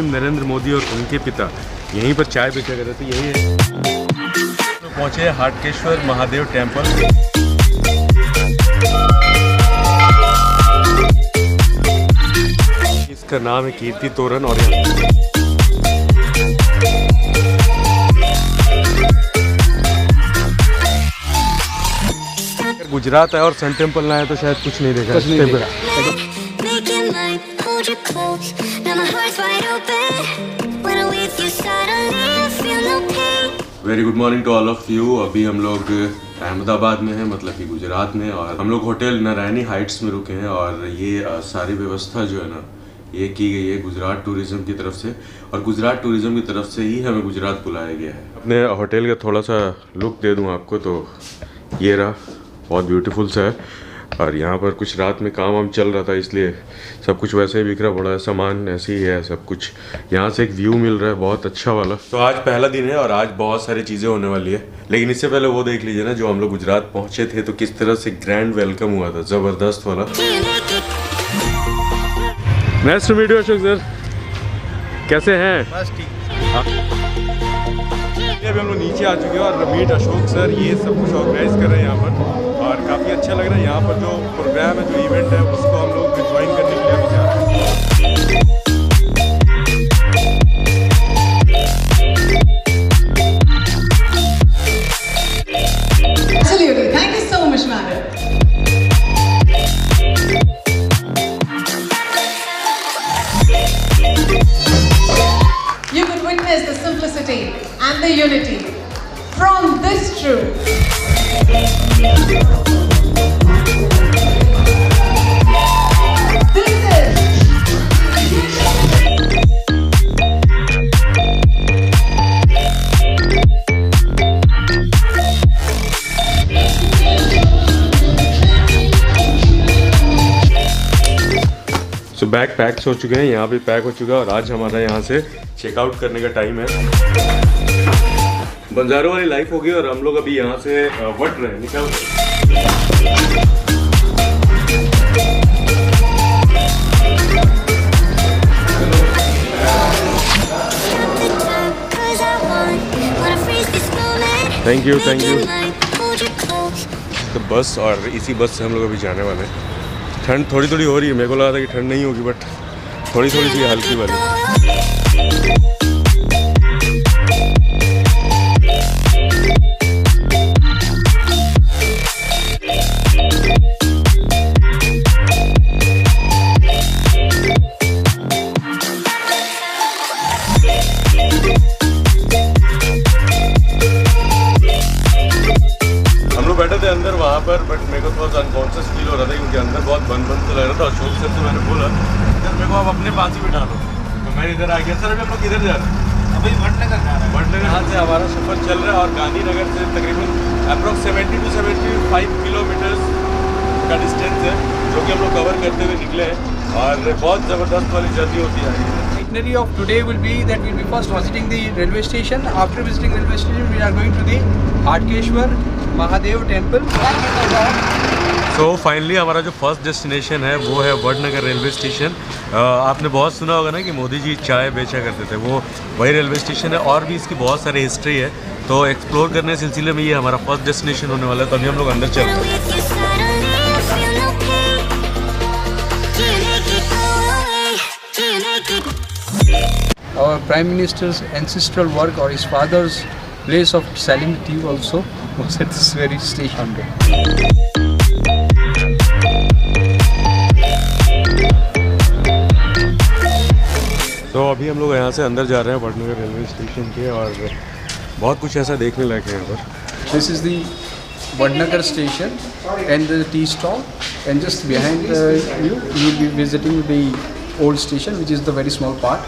PM Narendra Modi और उनके पिता यहीं पर चाय बेचा करते थे। यही है। तो पहुँचे हाटकेश्वर महादेव टेम्पल। इसका नाम है कीर्ति तोरण और गुजरात है और सन टेम्पल ना है तो शायद कुछ नहीं देखा। Very good morning to all of you. अभी हम लोग अहमदाबाद में हैं, मतलब कि गुजरात में, और हम लोग होटल नारायणी हाइट्स में रुके हैं। और ये सारी व्यवस्था जो है ना ये की गई है गुजरात टूरिज्म की तरफ से, और गुजरात टूरिज्म की तरफ से ही हमें गुजरात बुलाया गया है। अपने होटल का थोड़ा सा लुक दे दूं आपको तो ये रहा, बहुत ब्यूटीफुल सा है। और यहाँ पर कुछ रात में काम वाम चल रहा था इसलिए सब कुछ वैसे ही बिखरा पड़ा है, सामान ऐसे ही है सब कुछ। यहाँ से एक व्यू मिल रहा है बहुत अच्छा वाला। तो आज पहला दिन है और आज बहुत सारी चीज़ें होने वाली है, लेकिन इससे पहले वो देख लीजिए ना जो हम लोग गुजरात पहुँचे थे तो किस तरह से ग्रैंड वेलकम हुआ था, ज़बरदस्त वाला। Nice to meet you Ashok sir, कैसे हैं? बस ठीक। अभी हम लोग नीचे आ चुके हैं और मीट अशोक सर ये सब कुछ ऑर्गेनाइज कर रहे हैं यहाँ पर, और काफ़ी अच्छा लग रहा है। यहाँ पर जो प्रोग्राम है, जो इवेंट है, उसको हम लोग ज्वाइन करने के लिए अभी जा रहे हैं। Absolutely. Thank you so much, madam. You could witness the simplicity and the unity from this truth. This is so bag PACS हो चुके हैं, यहाँ भी पैक हो चुका है और आज हमारा यहाँ से चेकआउट करने का टाइम है। बंजारों वाली लाइफ हो गई और हम लोग अभी यहाँ से वट रहे हैं, निकल रहे हैं। Thank you thank you. तो बस, और इसी बस से हम लोग अभी जाने वाले हैं। ठंड थोड़ी थोड़ी हो रही है, मेरे को लगा था कि ठंड नहीं होगी बट थोड़ी थोड़ी सी हल्की वाली। बैठे थे अंदर वहाँ पर, बट मेरे को थोड़ा अनकॉन्शियस फील हो रहा था क्योंकि अंदर बहुत बंद बंद लग रहा था। अशोक सर से मैंने बोला सर मेरे को आप अपने पास ही बिठा लो, तो मैं इधर आ गया। सर अभी हम लोग किधर जा रहे हैं? अभी वडनगर जा रहे हैं। वडनगर यहाँ से हमारा सफ़र चल रहा है और गांधीनगर से तकरीबन अप्रॉक्स 70 to 75 किलोमीटर्स का डिस्टेंस है जो कि हम लोग कवर करते हुए निकले हैं, और बहुत ज़बरदस्त वाली जर्नी होती है। Itinerary of today will be that we'll be first visiting the railway station. After visiting railway station, we are going to the Hatkeshwar Mahadev temple. So finally हमारा जो फर्स्ट डेस्टिनेशन है वो है वडनगर रेलवे स्टेशन। आपने बहुत सुना होगा ना कि मोदी जी चाय बेचा करते थे, वो वही रेलवे स्टेशन है। और भी इसकी बहुत सारी हिस्ट्री है, तो एक्सप्लोर करने के सिलसिले में ये हमारा फर्स्ट डेस्टिनेशन होने वाला है। तो अभी हम लोग अंदर चलते हैं। Our Prime Minister's ancestral work or his father's place of selling tea also was at this very station. तो अभी हम लोग यहाँ से अंदर जा रहे हैं वडनगर रेलवे स्टेशन के, और बहुत कुछ ऐसा देखने लायक है यहाँ पर। This is the Vadnagar station and the tea stall, and just behind you will be visiting the old station, which is the very small part.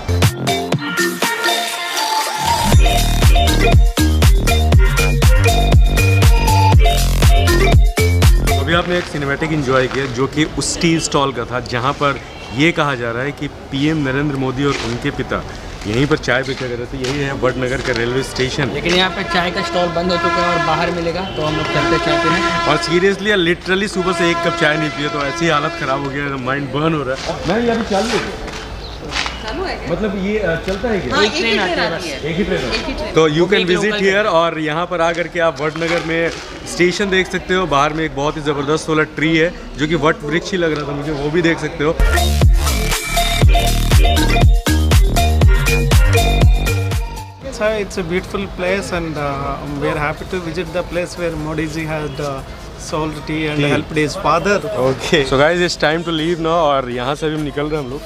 अभी आपने एक सिनेमैटिक एंजॉय किया जो कि उस टी स्टॉल का था जहाँ पर ये कहा जा रहा है कि पीएम नरेंद्र मोदी और उनके पिता यहीं पर चाय बेचा करते थे। यही है वडनगर का रेलवे स्टेशन। लेकिन यहाँ पे चाय का स्टॉल बंद हो चुका है और बाहर मिलेगा, तो हम लोग चलते चाहते हैं। और सीरियसली लिटरली सुबह से एक कप चाय नहीं पिए तो ऐसी हालत ख़राब हो गया, माइंड बर्न हो रहा है। मैं ये अभी चालू है मतलब ये चलता है क्या? एक ट्रेन आती है बस। एक ही ट्रेन तो यू कैन विजिट हियर और यहाँ पर आकर के आप वडनगर में स्टेशन देख सकते हो। बाहर में एक बहुत ही ज़बरदस्त वाला ट्री है जो कि वट वृक्ष ही लग रहा था मुझे, वो भी देख सकते हो। It's a beautiful place and we are happy to visit the place where Modi ji had sold tea and helped his father. Okay so guys it's time to leave now और यहाँ से अभी हम निकल रहे हैं हम लोग।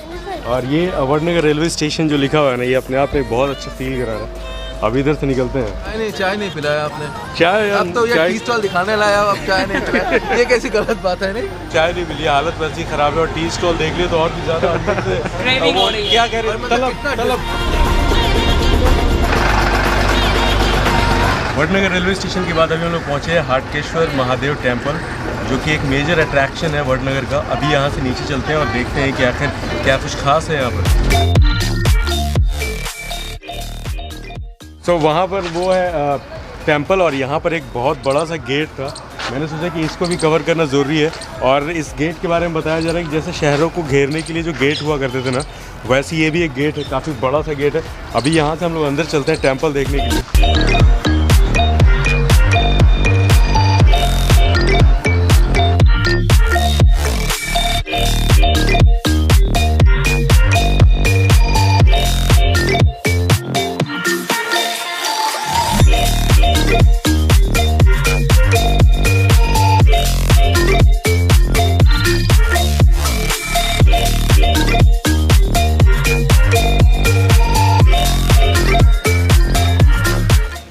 और ये वडनगर रेलवे स्टेशन जो लिखा हुआ है ना, ये अपने आप में बहुत अच्छा फील करा रहा है। अभी इधर से निकलते हैं। चाय नहीं पिलाया आपने। चाय अब तो ये टी स्टॉल दिखाने लाया, अब चाय नहीं पिलाया, ये कैसी गलत बात है? नहीं चाय नहीं मिली, हालत वैसी ही खराब है और टी स्टॉल देख लियो तो और भी ज़्यादा अंदर से क्या कह रहे हैं तलब। वडनगर रेलवे स्टेशन के बाद अभी हम लोग पहुँचे हैं हाटकेश्वर महादेव टेम्पल, जो कि एक मेजर अट्रैक्शन है वडनगर का। अभी यहाँ से नीचे चलते हैं और देखते हैं कि आखिर क्या कुछ खास है यहाँ पर। सो वहाँ पर वो है टेम्पल और यहाँ पर एक बहुत बड़ा सा गेट था। मैंने सोचा कि इसको भी कवर करना ज़रूरी है। और इस गेट के बारे में बताया जा रहा है कि जैसे शहरों को घेरने के लिए जो गेट हुआ करते थे ना, वैसे ये भी एक गेट है, काफ़ी बड़ा सा गेट है। अभी यहाँ से हम लोग अंदर चलते हैं टेम्पल देखने के लिए।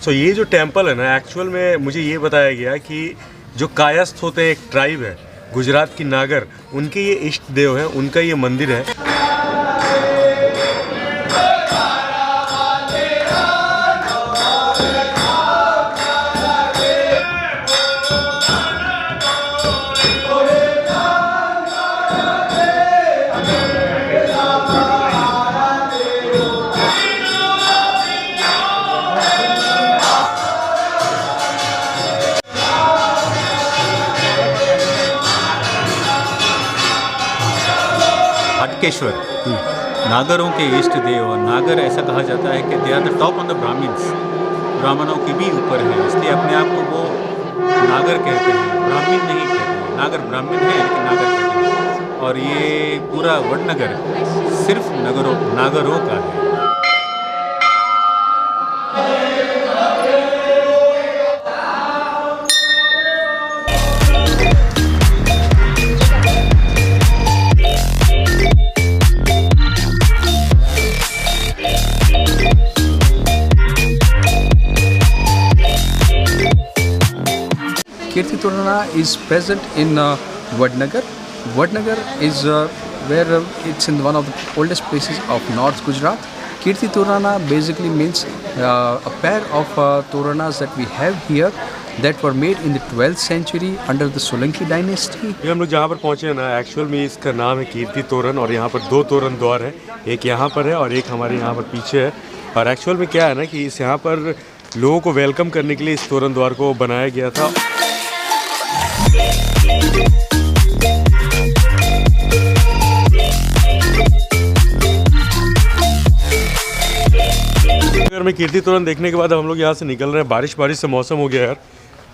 सो ये जो टेम्पल है ना, एक्चुअल में मुझे ये बताया गया कि जो कायस्थ होते हैं, एक ट्राइब है गुजरात की नागर, उनके ये इष्ट देव हैं, उनका ये मंदिर है। हाटकेश्वर नागरों के इष्ट देव, और नागर ऐसा कहा जाता है कि they are the top on the Brahmins, ब्राह्मणों के भी ऊपर है, इसलिए अपने आप को वो नागर कहते हैं, ब्राह्मण नहीं कहते हैं। नागर ब्राह्मण है लेकिन नागर कहते हैं। और ये पूरा वडनगर सिर्फ नागरों का है। Kirti Torana is present in Vadnagar. Vadnagar is where it's in one of the oldest places of North Gujarat. Kirti Torana basically means a pair of Toranas that we have here that were made in the 12th century under the Solanki dynasty. हम लोग जहाँ पर पहुँचे हैं ना, actual में इसका नाम है कीर्ति तोरण और यहाँ पर 2 तोरण द्वार है, एक यहाँ पर है और एक हमारे यहाँ पर पीछे है। और एक्चुअल में क्या है ना कि इस यहाँ पर लोगों को वेलकम करने के लिए इस तोरण द्वार को बनाया गया था। में कीर्ति तोरण देखने के बाद हम लोग यहाँ से निकल रहे हैं। बारिश से मौसम हो गया यार,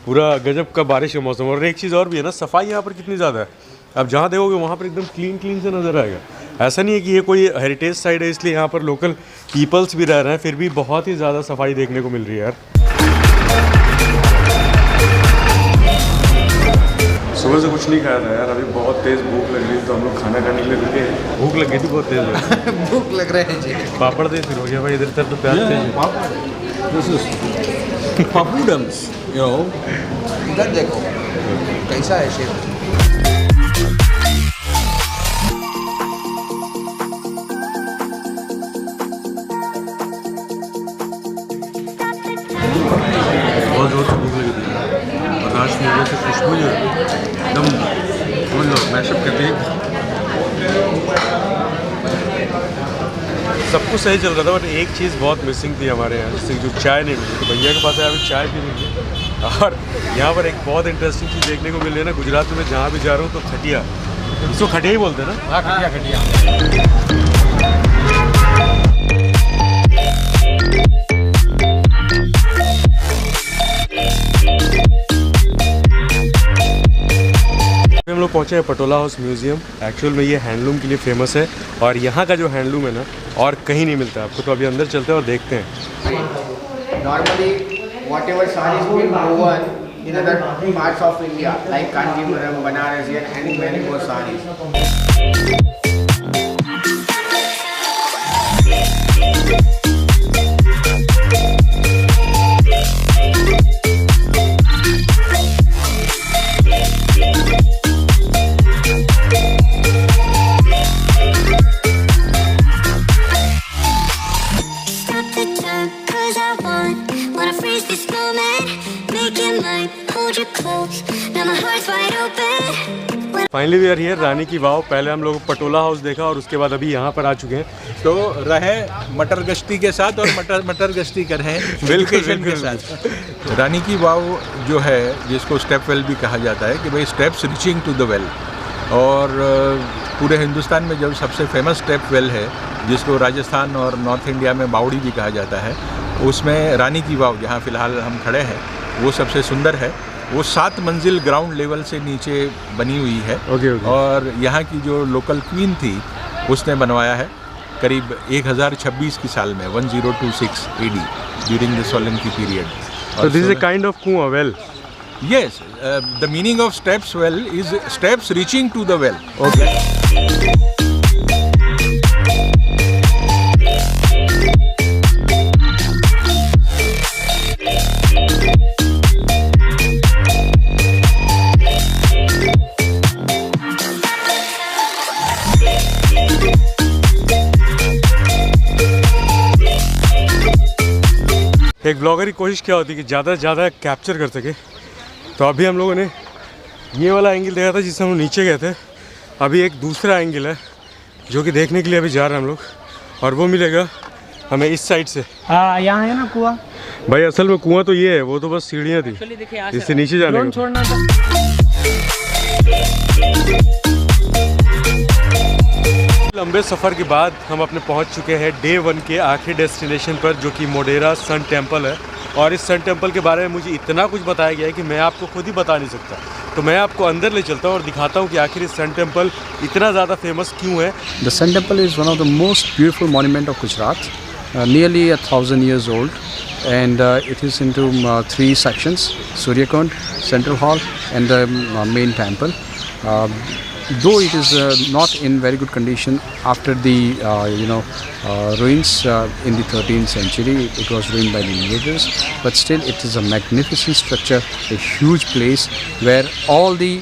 पूरा गजब का बारिश का मौसम। और एक चीज़ और भी है ना, सफाई यहाँ पर कितनी ज़्यादा है। अब जहाँ देखोगे वहाँ पर एकदम क्लीन से नज़र आएगा। ऐसा नहीं है कि ये कोई हेरिटेज साइड है इसलिए यहाँ पर लोकल पीपल्स भी रह रहे हैं, फिर भी बहुत ही ज़्यादा सफाई देखने को मिल रही है यार। सुबह से कुछ नहीं खाया था यार, अभी बहुत तेज़ भूख लग रही थी तो हम लोग खाना खाने के लिए रुके। भूख लग गई थी बहुत तेज़। भूख लग रहे हैं जी। पापड़ दे फिर हो गया भाई, इधर तो प्याज थे। पापड़म्स, यू नो, इधर देखो कैसा है शेप। बहुत ज़ोर से भूख लगी थी और आज मुझे से खुशबू जो एकदम बोल लो मैशअप करते हैं। सब कुछ सही चल रहा था बट एक चीज़ बहुत मिसिंग थी हमारे यहाँ, जैसे जो चाय नहीं मिली। तो भैया के पास है अभी चाय पी लीजिए। और यहाँ पर एक बहुत इंटरेस्टिंग चीज़ देखने को मिल रही है ना, गुजरात में मैं जहाँ भी जा रहा हूँ तो खटिया, इसको खटिया ही बोलते हैं ना। हाँ, खटिया। लोग पहुँचे हैं पटोला हाउस म्यूज़ियम। एक्चुअल में ये हैंडलूम के लिए फेमस है और यहाँ का जो हैंडलूम है ना और कहीं नहीं मिलता आपको। तो अभी अंदर चलते हैं और देखते हैं। Normally, whatever sarees been woven in other parts of India, like Kanchipuram, Banarasi, and many more sarees. Finally we are here Rani ki Vav. पहले हम लोग पटोला हाउस देखा और उसके बाद अभी यहाँ पर आ चुके हैं। तो रहे मटर गश्ती के साथ और मटर गश्ती कर रहे हैं एजुकेशन के साथ। रानी की वाव जो है, जिसको स्टेप वेल भी कहा जाता है कि भाई steps reaching to the well, और पूरे हिंदुस्तान में जो सबसे फेमस स्टेप वेल है, जिसको राजस्थान और नॉर्थ इंडिया में बावड़ी भी कहा जाता है, उसमें रानी की वाव जहाँ फ़िलहाल हम खड़े हैं वो सबसे सुंदर है। वो 7 मंजिल ग्राउंड लेवल से नीचे बनी हुई है। ओके। और यहाँ की जो लोकल क्वीन थी उसने बनवाया है करीब 1026 की साल में, 1026 AD, during the Solanki period. So this is a kind of कुआं well. Yes, the meaning of steps well is steps reaching to the well. Okay. एक ब्लॉगर की कोशिश क्या होती है कि ज़्यादा से ज़्यादा कैप्चर कर सके। तो अभी हम लोगों ने ये वाला एंगल देखा था जिससे हम नीचे गए थे। अभी एक दूसरा एंगल है जो कि देखने के लिए अभी जा रहे हैं हम लोग, और वो मिलेगा हमें इस साइड से। हाँ, यहाँ है ना कुआं। भाई असल में कुआं तो ये है, वो तो बस सीढ़ियाँ थी इससे नीचे जाने का। छोड़ना था। लंबे सफ़र के बाद हम अपने पहुंच चुके हैं डे 1 के आखिरी डेस्टिनेशन पर, जो कि मोढेरा सन टेम्पल है। और इस सन टेम्पल के बारे में मुझे इतना कुछ बताया गया है कि मैं आपको खुद ही बता नहीं सकता। तो मैं आपको अंदर ले चलता हूँ और दिखाता हूँ कि आखिर इस सन टेम्पल इतना ज़्यादा फेमस क्यों है। The Sun Temple is one of the most beautiful monument of Gujarat, nearly 1,000 years old, and it is into 3 sections: Surya Kund, Central Hall, and the main temple. Though it is not in very good condition after the ruins in the 13th century, it was ruined by the invaders, but still it is a magnificent structure, a huge place where all the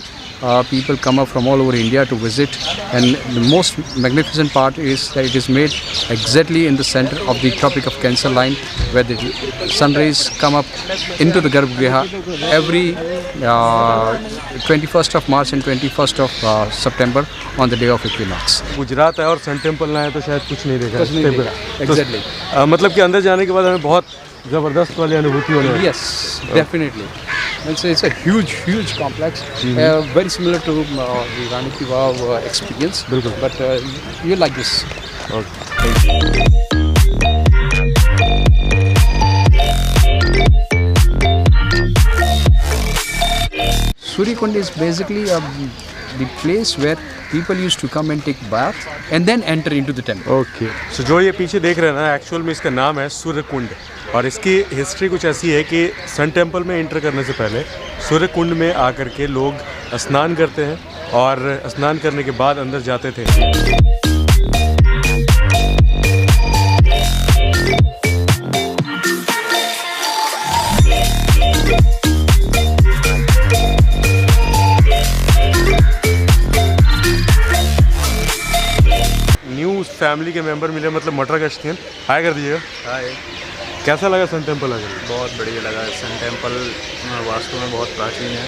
people come up from all over India to visit, and the most magnificent part is that it is made exactly in the center of the Tropic of Cancer line, where the sun rays come up into the Garbhagriha every 21st of March and 21st of September on the day of equinox. Gujarat है और sun temple ना है तो शायद कुछ नहीं देखा। Exactly. तो, मतलब कि अंदर जाने के बाद हमें बहुत ज़बरदस्त वाली अनुभूति होने वाली है। Yes, definitely. It's a huge complex, very similar to the Rani Ki Vav experience. But you like this. Okay. Surya Kund is basically the place where people used to come and take bath and then enter into the temple. Okay. So जो ये पीछे देख रहे हैं ना, actual में इसका नाम है सूर्य कुंड, और इसकी हिस्ट्री कुछ ऐसी है कि सन टेम्पल में एंटर करने से पहले सूर्य कुंड में आकर के लोग स्नान करते हैं और स्नान करने के बाद अंदर जाते थे। न्यू फैमिली के मेंबर मिले, मतलब मटर गश्तियन। हाय कर दीजिएगा। हाय। कैसा लगा सन टेम्पल आकर? बहुत बढ़िया लगा। सन टेम्पल वास्तव में बहुत प्राचीन है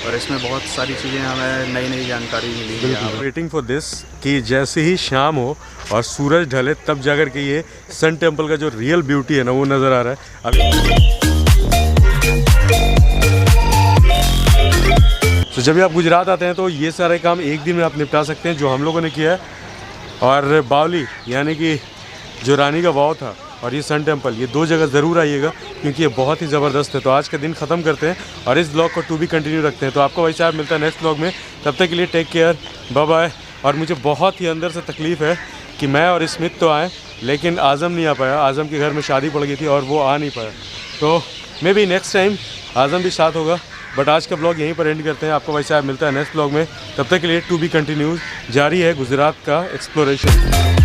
और इसमें बहुत सारी चीज़ें हमें नई नई जानकारी मिली है। वेटिंग फॉर दिस कि जैसे ही शाम हो और सूरज ढले तब जाकर के ये सन टेम्पल का जो रियल ब्यूटी है ना वो नज़र आ रहा है अभी। तो जब भी आप गुजरात आते हैं तो ये सारे काम एक दिन में आप निपटा सकते हैं, जो हम लोगों ने किया है। और बावली यानी कि जो रानी का वाव था और ये सन टेम्पल, ये 2 जगह ज़रूर आइएगा क्योंकि ये बहुत ही ज़बरदस्त है। तो आज का दिन ख़त्म करते हैं और इस ब्लॉग को टू बी कंटिन्यू रखते हैं। तो आपको भाई साहब मिलता है नेक्स्ट ब्लॉग में, तब तक के लिए टेक केयर, बाय बाय। और मुझे बहुत ही अंदर से तकलीफ़ है कि मैं और स्मिथ तो आए लेकिन आज़म नहीं आ पाया। आज़म के घर में शादी पड़ गई थी और वो आ नहीं पाया, तो मे बी नेक्स्ट टाइम आज़म भी साथ होगा। बट आज का ब्लॉग यहीं पर एंड करते हैं। आपको भाई साहब मिलता है नेक्स्ट ब्लॉग में, तब तक के लिए टू बी कंटिन्यूज, जारी है गुजरात का एक्सप्लोरेशन।